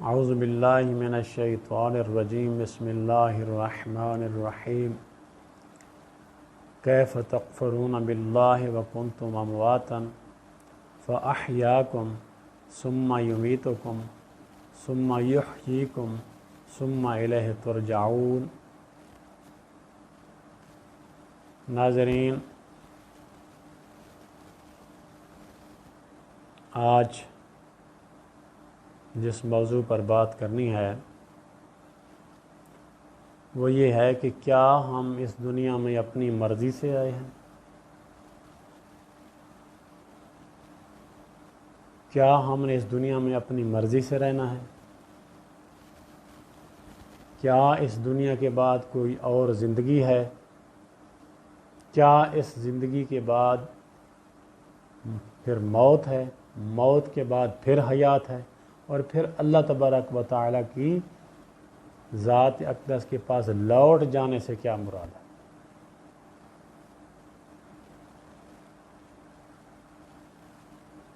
اعوذ باللہ من الشیطان الرجیم بسم اللہ الرحمن الرحیم کیف تکفرون باللہ وکنتم امواتا فاحیاکم ثم یمیتکم ثم یحییکم ثم الیہ ترجعون۔ ناظرین، آج جس موضوع پر بات کرنی ہے وہ یہ ہے کہ کیا ہم اس دنیا میں اپنی مرضی سے آئے ہیں؟ کیا ہم نے اس دنیا میں اپنی مرضی سے رہنا ہے؟ کیا اس دنیا کے بعد کوئی اور زندگی ہے؟ کیا اس زندگی کے بعد پھر موت ہے؟ موت کے بعد پھر حیات ہے؟ اور پھر اللہ تبارک و تعالیٰ کی ذات اقدس کے پاس لوٹ جانے سے کیا مراد ہے؟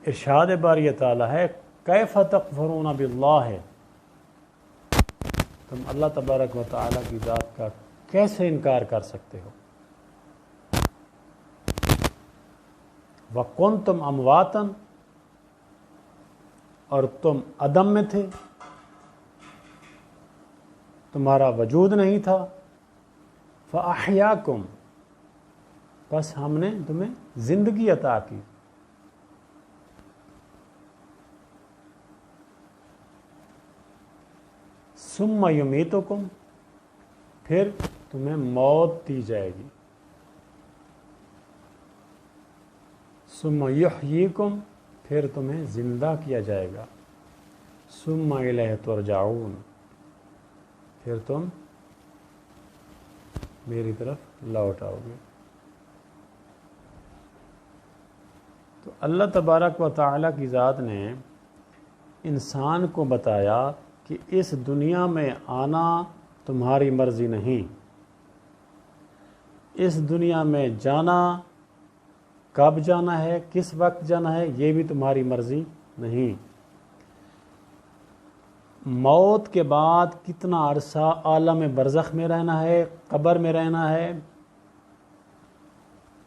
ارشاد باری تعالیٰ ہے کیف تکفرون باللہ، تم اللہ تبارک و تعالیٰ کی ذات کا کیسے انکار کر سکتے ہو؟ وکنتم امواتا، اور تم عدم میں تھے، تمہارا وجود نہیں تھا، فاحیاکم، بس ہم نے تمہیں زندگی عطا کی۔ ثم یمیتکم، پھر تمہیں موت دی جائے گی۔ ثم یحییکم، پھر تمہیں زندہ کیا جائے گا۔ ثم الیہ ترجعون، پھر تم میری طرف لوٹ آؤ گے۔ تو اللہ تبارک و تعالیٰ کی ذات نے انسان کو بتایا کہ اس دنیا میں آنا تمہاری مرضی نہیں، اس دنیا میں جانا، کب جانا ہے، کس وقت جانا ہے، یہ بھی تمہاری مرضی نہیں۔ موت کے بعد کتنا عرصہ عالم برزخ میں رہنا ہے، قبر میں رہنا ہے،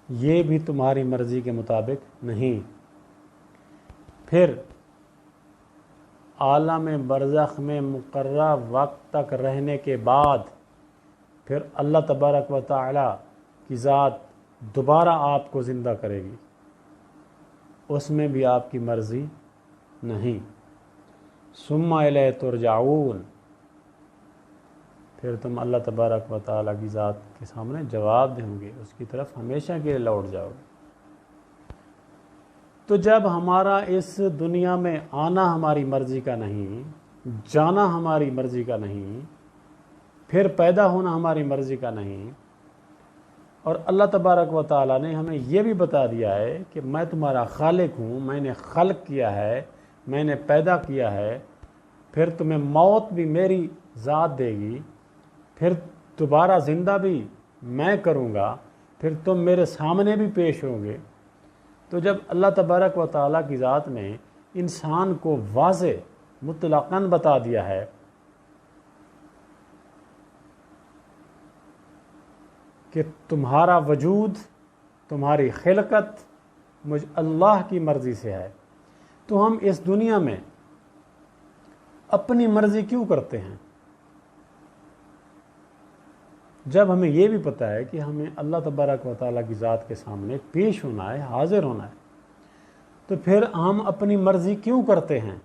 یہ بھی تمہاری مرضی کے مطابق نہیں۔ پھر عالم برزخ میں مقررہ وقت تک رہنے کے بعد پھر اللہ تبارک و تعالی کی ذات دوبارہ آپ کو زندہ کرے گی، اس میں بھی آپ کی مرضی نہیں۔ ثم الیہ ترجعون، پھر تم اللہ تبارک و تعالیٰ کی ذات کے سامنے جواب دیں گے، اس کی طرف ہمیشہ کے لیے لوٹ جاؤ گے۔ تو جب ہمارا اس دنیا میں آنا ہماری مرضی کا نہیں، جانا ہماری مرضی کا نہیں، پھر پیدا ہونا ہماری مرضی کا نہیں، اور اللہ تبارک و تعالیٰ نے ہمیں یہ بھی بتا دیا ہے کہ میں تمہارا خالق ہوں، میں نے خلق کیا ہے، میں نے پیدا کیا ہے، پھر تمہیں موت بھی میری ذات دے گی، پھر دوبارہ زندہ بھی میں کروں گا، پھر تم میرے سامنے بھی پیش ہوں گے۔ تو جب اللہ تبارک و تعالیٰ کی ذات نے انسان کو واضح مطلقاً بتا دیا ہے کہ تمہارا وجود، تمہاری خلقت مجھ اللہ کی مرضی سے ہے، تو ہم اس دنیا میں اپنی مرضی کیوں کرتے ہیں؟ جب ہمیں یہ بھی پتہ ہے کہ ہمیں اللہ تبارک و تعالیٰ کی ذات کے سامنے پیش ہونا ہے، حاضر ہونا ہے، تو پھر ہم اپنی مرضی کیوں کرتے ہیں؟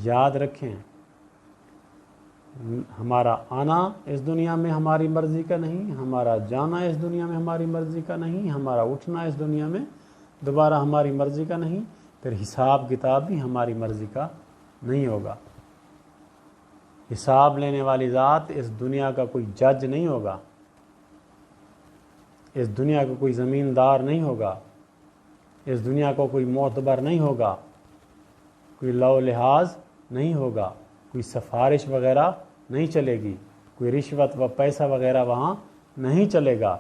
یاد رکھیں، ہمارا آنا اس دنیا میں ہماری مرضی کا نہیں، ہمارا جانا اس دنیا میں ہماری مرضی کا نہیں، ہمارا اٹھنا اس دنیا میں دوبارہ ہماری مرضی کا نہیں، پھر حساب کتاب بھی ہماری مرضی کا نہیں ہوگا۔ حساب لینے والی ذات اس دنیا کا کوئی جج نہیں ہوگا، اس دنیا کا کوئی زمیندار نہیں ہوگا، اس دنیا کو کوئی معتبر نہیں ہوگا، کوئی لو و لحاظ نہیں ہوگا، کوئی سفارش وغیرہ نہیں چلے گی، کوئی رشوت و پیسہ وغیرہ وہاں نہیں چلے گا۔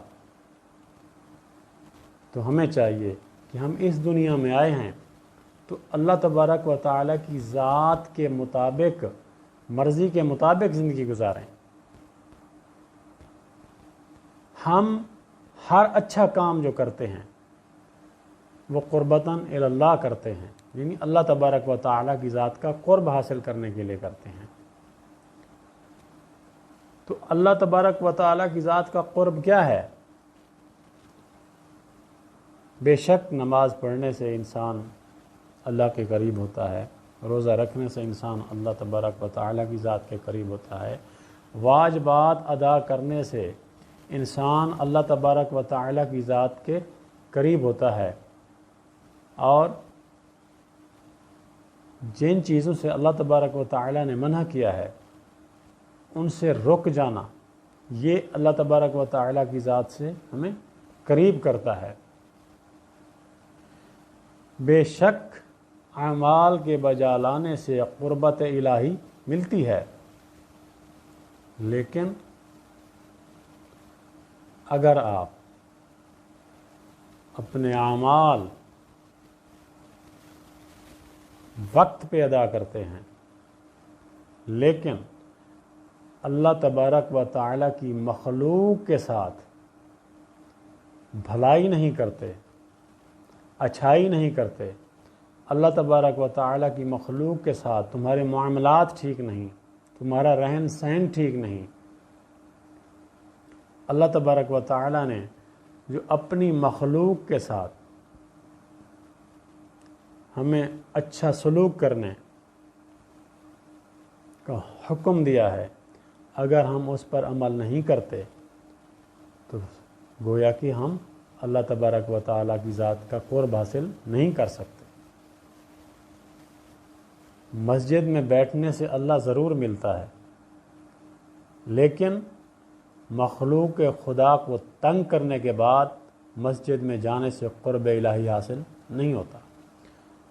تو ہمیں چاہیے کہ ہم اس دنیا میں آئے ہیں تو اللہ تبارک و تعالیٰ کی ذات کے مطابق، مرضی کے مطابق زندگی گزاریں۔ ہم ہر اچھا کام جو کرتے ہیں وہ قربتاً الی اللہ کرتے ہیں، یعنی اللہ تبارک و تعالیٰ کی ذات کا قرب حاصل کرنے کے لیے کرتے ہیں۔ تو اللہ تبارک و تعالیٰ کی ذات کا قرب کیا ہے؟ بے شک نماز پڑھنے سے انسان اللہ کے قریب ہوتا ہے، روزہ رکھنے سے انسان اللہ تبارک و تعالیٰ کی ذات کے قریب ہوتا ہے، واجبات ادا کرنے سے انسان اللہ تبارک و تعالیٰ کی ذات کے قریب ہوتا ہے، اور جن چیزوں سے اللہ تبارک و تعالیٰ نے منع کیا ہے ان سے رک جانا، یہ اللہ تبارک و تعالیٰ کی ذات سے ہمیں قریب کرتا ہے۔ بے شک اعمال کے بجا لانے سے قربت الہی ملتی ہے، لیکن اگر آپ اپنے اعمال وقت پہ ادا کرتے ہیں لیکن اللہ تبارک و تعالیٰ کی مخلوق کے ساتھ بھلائی نہیں کرتے، اچھائی نہیں کرتے، اللہ تبارک و تعالیٰ کی مخلوق کے ساتھ تمہارے معاملات ٹھیک نہیں، تمہارا رہن سہن ٹھیک نہیں، اللہ تبارک و تعالیٰ نے جو اپنی مخلوق کے ساتھ ہمیں اچھا سلوک کرنے کا حکم دیا ہے، اگر ہم اس پر عمل نہیں کرتے تو گویا کہ ہم اللہ تبارک و تعالیٰ کی ذات کا قرب حاصل نہیں کر سکتے۔ مسجد میں بیٹھنے سے اللہ ضرور ملتا ہے، لیکن مخلوق خدا کو تنگ کرنے کے بعد مسجد میں جانے سے قرب الہی حاصل نہیں ہوتا۔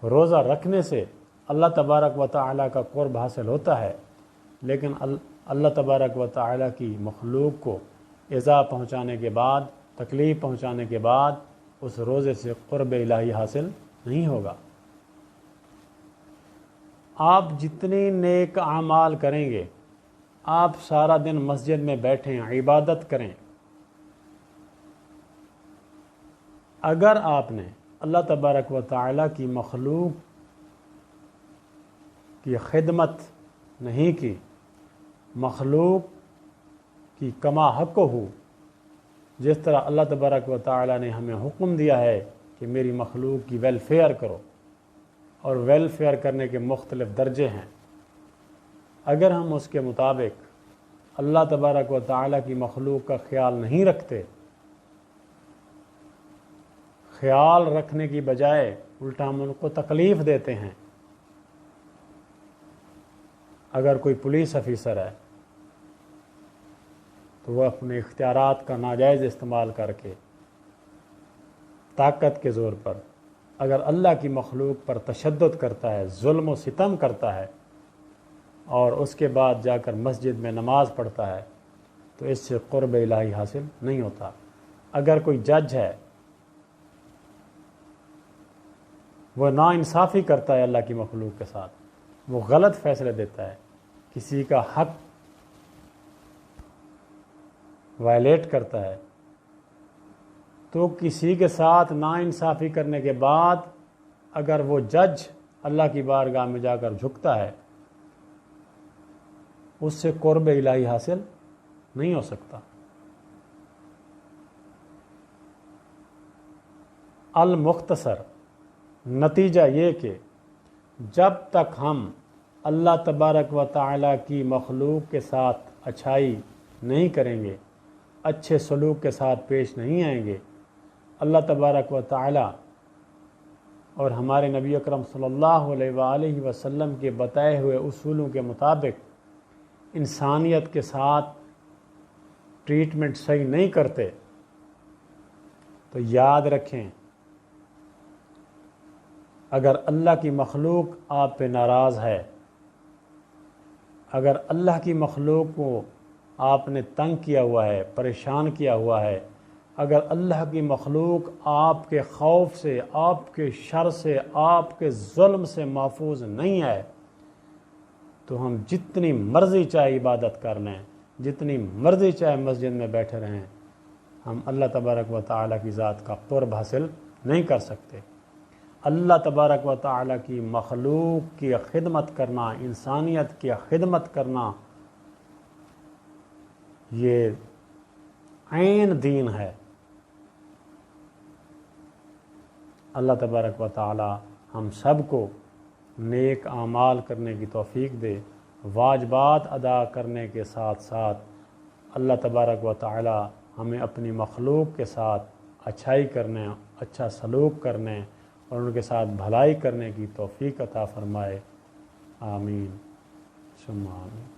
روزہ رکھنے سے اللہ تبارک و تعالیٰ کا قرب حاصل ہوتا ہے، لیکن اللہ تبارک و تعالیٰ کی مخلوق کو ایذا پہنچانے کے بعد، تکلیف پہنچانے کے بعد اس روزے سے قرب الہی حاصل نہیں ہوگا۔ آپ جتنی نیک اعمال کریں گے، آپ سارا دن مسجد میں بیٹھیں، عبادت کریں، اگر آپ نے اللہ تبارک و تعالیٰ کی مخلوق کی خدمت نہیں کی، مخلوق کی کما حق ہو، جس طرح اللہ تبارک و تعالیٰ نے ہمیں حکم دیا ہے کہ میری مخلوق کی ویلفیئر کرو، اور ویلفیئر کرنے کے مختلف درجے ہیں، اگر ہم اس کے مطابق اللہ تبارک و تعالیٰ کی مخلوق کا خیال نہیں رکھتے، خیال رکھنے کی بجائے الٹا ہم ان کو تکلیف دیتے ہیں۔ اگر کوئی پولیس افیسر ہے تو وہ اپنے اختیارات کا ناجائز استعمال کر کے طاقت کے زور پر اگر اللہ کی مخلوق پر تشدد کرتا ہے، ظلم و ستم کرتا ہے، اور اس کے بعد جا کر مسجد میں نماز پڑھتا ہے، تو اس سے قرب الہی حاصل نہیں ہوتا۔ اگر کوئی جج ہے، وہ ناانصافی کرتا ہے اللہ کی مخلوق کے ساتھ، وہ غلط فیصلے دیتا ہے، کسی کا حق وائلیٹ کرتا ہے، تو کسی کے ساتھ ناانصافی کرنے کے بعد اگر وہ جج اللہ کی بارگاہ میں جا کر جھکتا ہے، اس سے قرب الہی حاصل نہیں ہو سکتا۔ المختصر نتیجہ یہ کہ جب تک ہم اللہ تبارک و تعالیٰ کی مخلوق کے ساتھ اچھائی نہیں کریں گے، اچھے سلوک کے ساتھ پیش نہیں آئیں گے، اللہ تبارک و تعالیٰ اور ہمارے نبی اکرم صلی اللہ علیہ وآلہ وسلم کے بتائے ہوئے اصولوں کے مطابق انسانیت کے ساتھ ٹریٹمنٹ صحیح نہیں کرتے، تو یاد رکھیں، اگر اللہ کی مخلوق آپ پہ ناراض ہے، اگر اللہ کی مخلوق کو آپ نے تنگ کیا ہوا ہے، پریشان کیا ہوا ہے، اگر اللہ کی مخلوق آپ کے خوف سے، آپ کے شر سے، آپ کے ظلم سے محفوظ نہیں ہے تو ہم جتنی مرضی چاہے عبادت کر لیں، جتنی مرضی چاہے مسجد میں بیٹھے رہیں، ہم اللہ تبارک و تعالیٰ کی ذات کا قرب حاصل نہیں کر سکتے۔ اللہ تبارک و تعالیٰ کی مخلوق کی خدمت کرنا، انسانیت کی خدمت کرنا، یہ عین دین ہے۔ اللہ تبارک و تعالیٰ ہم سب کو نیک اعمال کرنے کی توفیق دے، واجبات ادا کرنے کے ساتھ ساتھ اللہ تبارک و تعالیٰ ہمیں اپنی مخلوق کے ساتھ اچھائی کرنے، اچھا سلوک کرنے اور ان کے ساتھ بھلائی کرنے کی توفیق عطا فرمائے۔ آمین ثم آمین۔